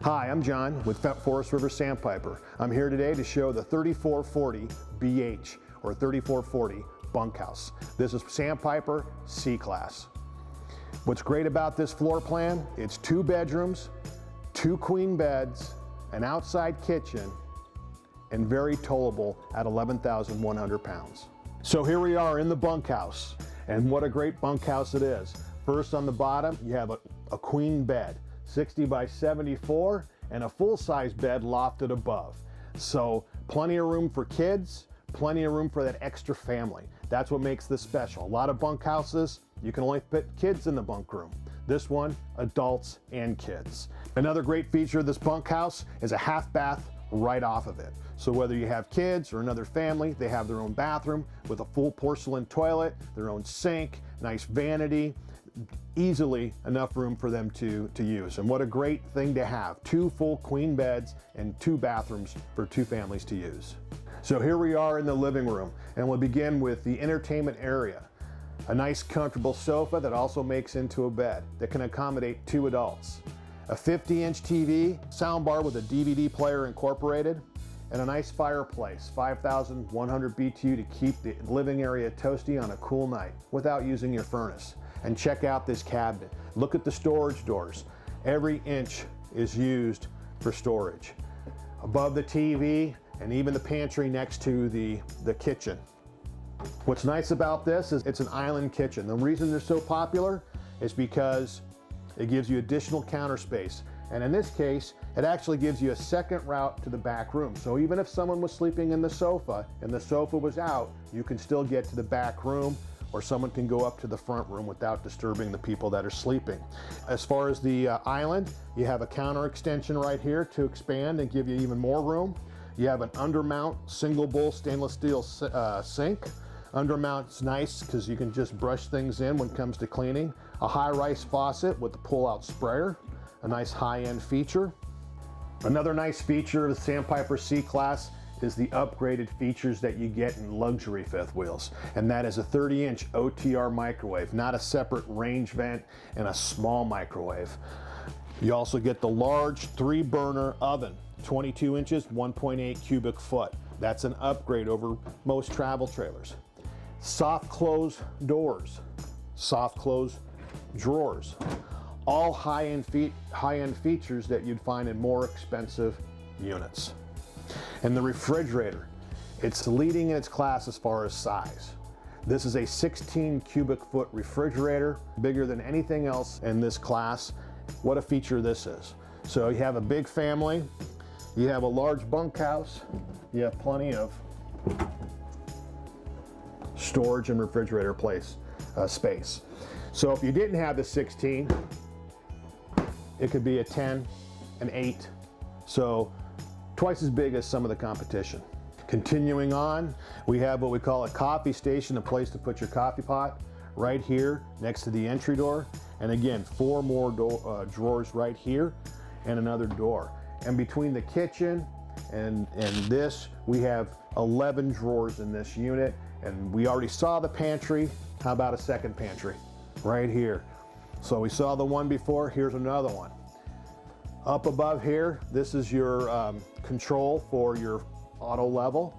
Hi, I'm John with Forest River Sandpiper. I'm here today to show the 3440 BH or 3440 Bunk House. This is Sandpiper C-Class. What's great about this floor plan, it's 2 bedrooms, 2 queen beds, an outside kitchen, and very towable at 11,100 pounds. So here we are in the bunk house, and what a great bunk house it is. First on the bottom, you have a queen bed, 60 by 74, and a full-size bed lofted above. So plenty of room for kids, plenty of room for that extra family. That's what makes this special. A lot of bunk houses, you can only fit kids in the bunk room. This one, adults and kids. Another great feature of this bunk house is a half bath right off of it. So whether you have kids or another family, they have their own bathroom with a full porcelain toilet, their own sink, nice vanity, easily enough room for them to use. And what a great thing to have. 2 full queen beds and 2 bathrooms for 2 families to use. So here we are in the living room, and we'll begin with the entertainment area. A nice comfortable sofa that also makes into a bed that can accommodate 2 adults. A 50-inch TV, soundbar with a DVD player incorporated, and a nice fireplace, 5,100 BTU to keep the living area toasty on a cool night without using your furnace. And check out this cabinet. Look at the storage doors. Every inch is used for storage. Above the TV and even the pantry next to the kitchen. What's nice about this is it's an island kitchen. The reason they're so popular is because it gives you additional counter space. And in this case, it actually gives you a second route to the back room. So even if someone was sleeping in the sofa and the sofa was out, you can still get to the back room, or someone can go up to the front room without disturbing the people that are sleeping. As far as the island, you have a counter extension right here to expand and give you even more room. You have an undermount single bowl stainless steel sink. Undermount's nice because you can just brush things in when it comes to cleaning. A high-rise faucet with a pull-out sprayer, a nice high-end feature. Another nice feature of the Sandpiper C-Class is the upgraded features that you get in luxury fifth wheels. And that is a 30-inch OTR microwave, not a separate range vent and a small microwave. You also get the large 3-burner oven, 22 inches, 1.8 cubic foot. That's an upgrade over most travel trailers. Soft close doors, soft close drawers. All high-end features that you'd find in more expensive units. And the refrigerator, it's leading in its class as far as size. This is a 16 cubic foot refrigerator, bigger than anything else in this class. What a feature this is. So you have a big family, you have a large bunk house, you have plenty of storage and refrigerator space. So if you didn't have the 16, it could be a 10, an 8. So twice as big as some of the competition. Continuing on, we have what we call a coffee station, a place to put your coffee pot right here next to the entry door. And again, 4 more drawers right here and another door. And between the kitchen and this, we have 11 drawers in this unit. And we already saw the pantry. How about a second pantry right here? So we saw the one before, here's another one. Up above here, this is your control for your auto level.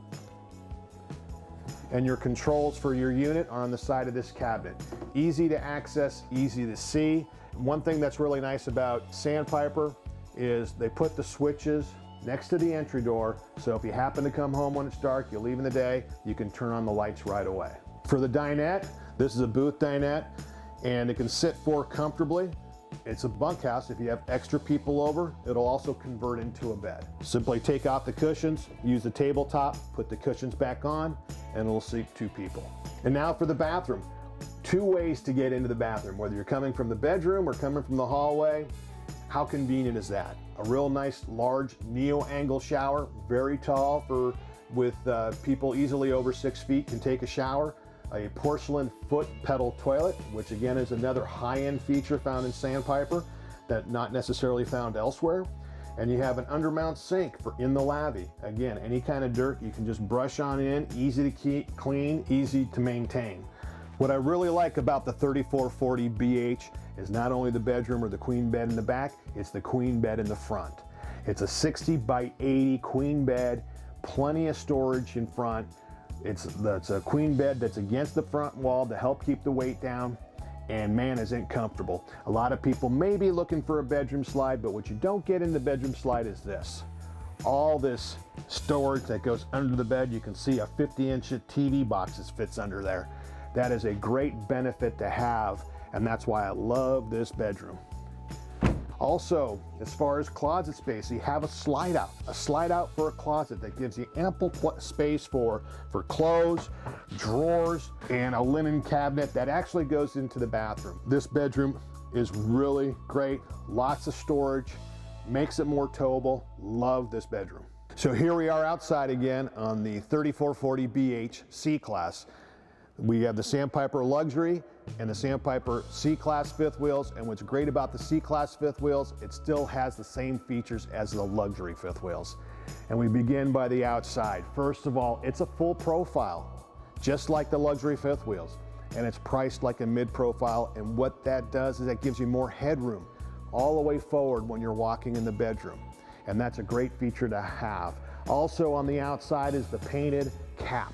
And your controls for your unit are on the side of this cabinet. Easy to access, easy to see. One thing that's really nice about Sandpiper is they put the switches next to the entry door, so if you happen to come home when it's dark, you leave in the day, you can turn on the lights right away. For the dinette, this is a booth dinette, and it can sit 4 comfortably. It's a bunk house. If you have extra people over, it'll also convert into a bed. Simply take out the cushions, use the tabletop, put the cushions back on, and it'll seat 2 people. And now for the bathroom. 2 ways to get into the bathroom, whether you're coming from the bedroom or coming from the hallway. How convenient is that? A real nice large neo-angle shower, very tall with people easily over 6 feet can take a shower. A porcelain foot pedal toilet, which again is another high-end feature found in Sandpiper that not necessarily found elsewhere. And you have an undermount sink for in the lavvy. Again, any kind of dirt you can just brush on in, easy to keep clean, easy to maintain. What I really like about the 3440 BH is not only the bedroom or the queen bed in the back, it's the queen bed in the front. It's a 60 by 80 queen bed, plenty of storage in front. It's a queen bed that's against the front wall to help keep the weight down, and man, is it comfortable. A lot of people may be looking for a bedroom slide, but what you don't get in the bedroom slide is this. All this storage that goes under the bed. You can see a 50-inch TV box that fits under there. That is a great benefit to have, and that's why I love this bedroom. Also, as far as closet space, you have a slide out for a closet that gives you ample space for clothes, drawers, and a linen cabinet that actually goes into the bathroom. This bedroom is really great, lots of storage, makes it more towable. Love this bedroom. So here we are outside again on the 3440 BH C-Class. We have the Sandpiper Luxury and the Sandpiper C-Class fifth wheels, and what's great about the C-Class fifth wheels, it still has the same features as the Luxury fifth wheels. And we begin by the outside. First of all, it's a full profile, just like the Luxury fifth wheels, and it's priced like a mid-profile, and what that does is that gives you more headroom all the way forward when you're walking in the bedroom, and that's a great feature to have. Also on the outside is the painted cap.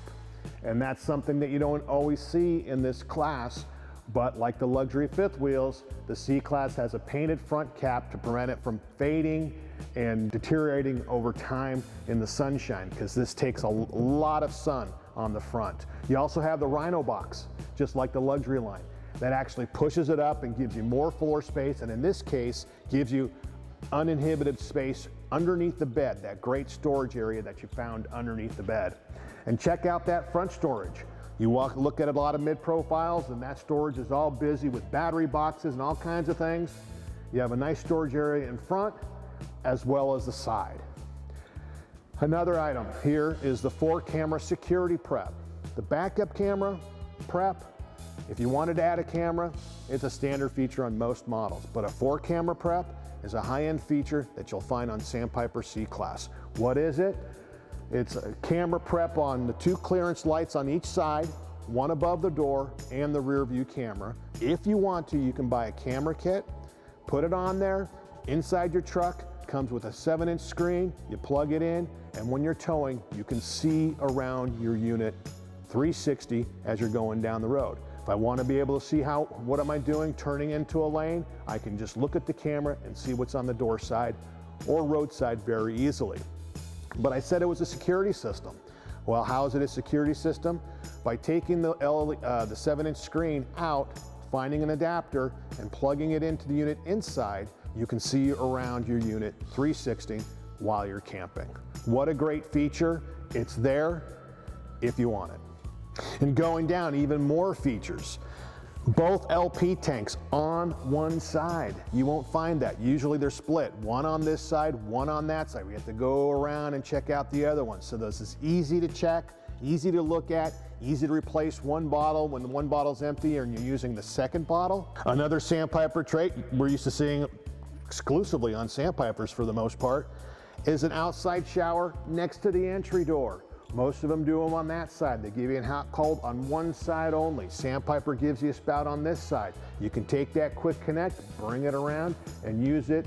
And that's something that you don't always see in this class, but like the Luxury fifth wheels, the C-Class has a painted front cap to prevent it from fading and deteriorating over time in the sunshine, because this takes a lot of sun on the front. You also have the Rhino box, just like the Luxury line, that actually pushes it up and gives you more floor space, and in this case, gives you uninhibited space underneath the bed, that great storage area that you found underneath the bed. And check out that front storage. You look at a lot of mid-profiles, and that storage is all busy with battery boxes and all kinds of things. You have a nice storage area in front as well as the side. Another item here is the 4-camera security prep. The backup camera prep, if you wanted to add a camera, it's a standard feature on most models, but a 4-camera prep is a high-end feature that you'll find on Sandpiper C-Class. What is it? It's a camera prep on the 2 clearance lights on each side, one above the door, and the rear view camera. If you want to, you can buy a camera kit, put it on there. Inside your truck comes with a 7-inch screen. You plug it in, and when you're towing, you can see around your unit 360 as you're going down the road. If I want to be able to see what am I doing turning into a lane, I can just look at the camera and see what's on the door side or roadside very easily. But I said it was a security system. Well, how is it a security system? By taking the 7-inch screen out, finding an adapter, and plugging it into the unit inside, you can see around your unit 360 while you're camping. What a great feature. It's there if you want it. And going down, even more features. Both LP tanks on one side. You won't find that. Usually they're split. One on this side, one on that side. We have to go around and check out the other one. So this is easy to check, easy to look at, easy to replace one bottle when the one bottle's empty and you're using the second bottle. Another Sandpiper trait we're used to seeing exclusively on Sandpipers for the most part is an outside shower next to the entry door. Most of them do them on that side. They give you a hot cold on one side only. Sandpiper gives you a spout on this side. You can take that quick connect, bring it around, and use it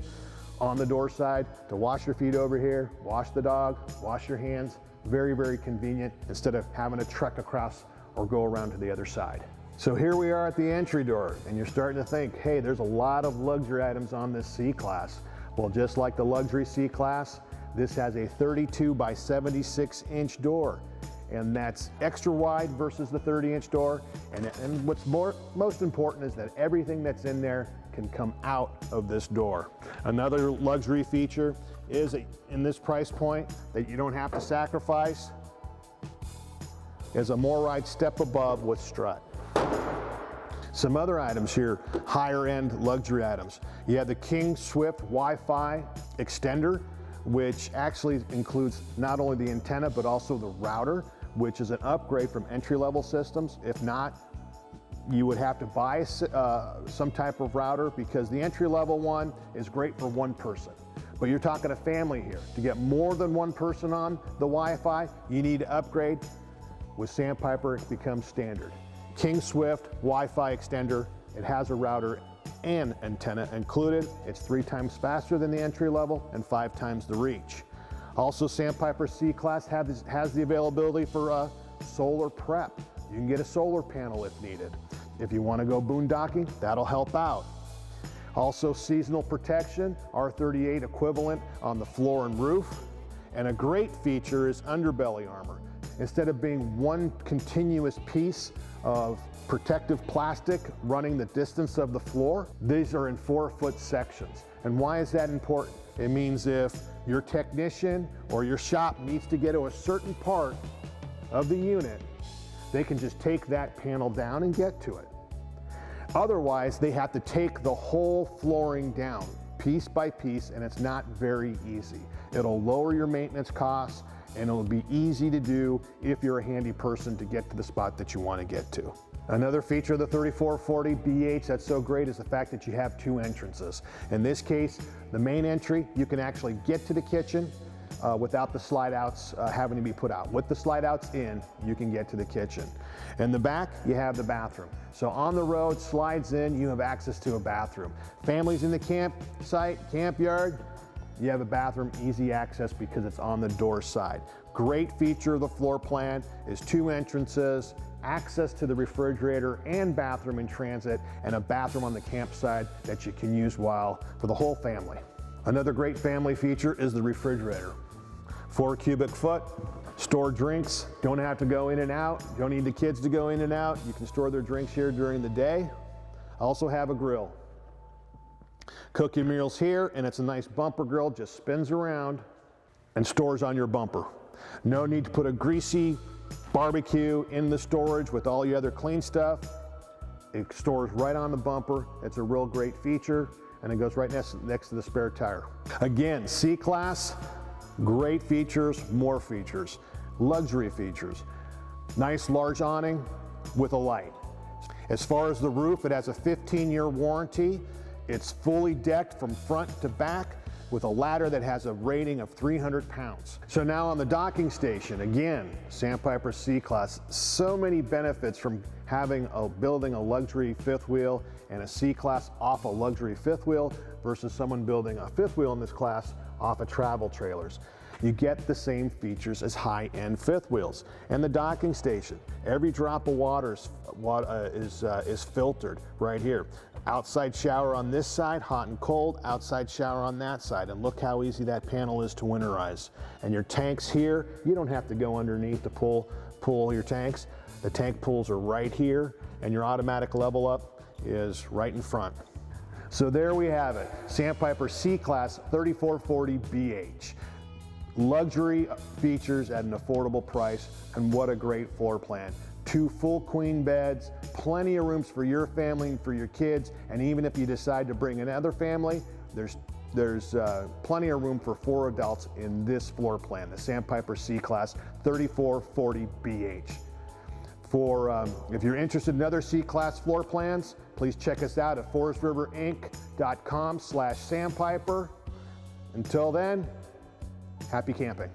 on the door side to wash your feet over here, wash the dog, wash your hands. Very, very convenient instead of having to trek across or go around to the other side. So here we are at the entry door, and you're starting to think, hey, there's a lot of luxury items on this C-Class. Well, just like the Luxury C-Class, this has a 32 by 76 inch door, and that's extra wide versus the 30-inch door. And what's most important is that everything that's in there can come out of this door. Another luxury feature is in this price point that you don't have to sacrifice is a MORride step above with strut. Some other items here, higher end luxury items. You have the King Swift Wi-Fi extender, which actually includes not only the antenna, but also the router, which is an upgrade from entry-level systems. If not, you would have to buy some type of router, because the entry-level one is great for one person. But you're talking a family here. To get more than one person on the Wi-Fi, you need to upgrade. With Sandpiper, it becomes standard. King Swift Wi-Fi extender, it has a router and antenna included. It's 3 times faster than the entry level and 5 times the reach. Also, Sandpiper C-Class has the availability for solar prep. You can get a solar panel if needed. If you want to go boondocking, that'll help out. Also, seasonal protection, R38 equivalent on the floor and roof. And a great feature is underbelly armor. Instead of being one continuous piece of protective plastic running the distance of the floor, these are in 4-foot sections. And why is that important? It means if your technician or your shop needs to get to a certain part of the unit, they can just take that panel down and get to it. Otherwise, they have to take the whole flooring down piece by piece, and it's not very easy. It'll lower your maintenance costs, and it'll be easy to do if you're a handy person to get to the spot that you want to get to. Another feature of the 3440 BH that's so great is the fact that you have 2 entrances. In this case, the main entry, you can actually get to the kitchen without the slide outs having to be put out. With the slide outs in, you can get to the kitchen. In the back, you have the bathroom. So on the road, slides in, you have access to a bathroom. Families in the campsite, camp yard, you have a bathroom, easy access because it's on the door side. Great feature of the floor plan is 2 entrances, access to the refrigerator and bathroom in transit, and a bathroom on the campsite that you can use for the whole family. Another great family feature is the refrigerator. 4 cubic foot, store drinks, don't have to go in and out, don't need the kids to go in and out, you can store their drinks here during the day. Also have a grill. Cook your meals here, and it's a nice bumper grill, just spins around and stores on your bumper. No need to put a greasy barbecue in the storage with all your other clean stuff. It stores right on the bumper. It's a real great feature, and it goes right next to the spare tire. Again, C-Class, great features, more features. Luxury features. Nice large awning with a light. As far as the roof, it has a 15-year warranty. It's fully decked from front to back with a ladder that has a rating of 300 pounds. So now on the docking station, again, Sandpiper C-Class, so many benefits from building a luxury fifth wheel and a C-Class off a luxury fifth wheel versus someone building a fifth wheel in this class off of travel trailers. You get the same features as high-end fifth wheels. And the docking station, every drop of water is filtered right here. Outside shower on this side, hot and cold, outside shower on that side. And look how easy that panel is to winterize. And your tanks here, you don't have to go underneath to pull your tanks. The tank pulls are right here, and your automatic level up is right in front. So there we have it, Sandpiper C-Class 3440 BH. Luxury features at an affordable price, and what a great floor plan. 2 full queen beds, plenty of rooms for your family and for your kids, and even if you decide to bring another family, there's plenty of room for 4 adults in this floor plan, the Sandpiper C-Class 3440 BH. If you're interested in other C-Class floor plans, please check us out at forestriverinc.com/sandpiper. Until then, happy camping.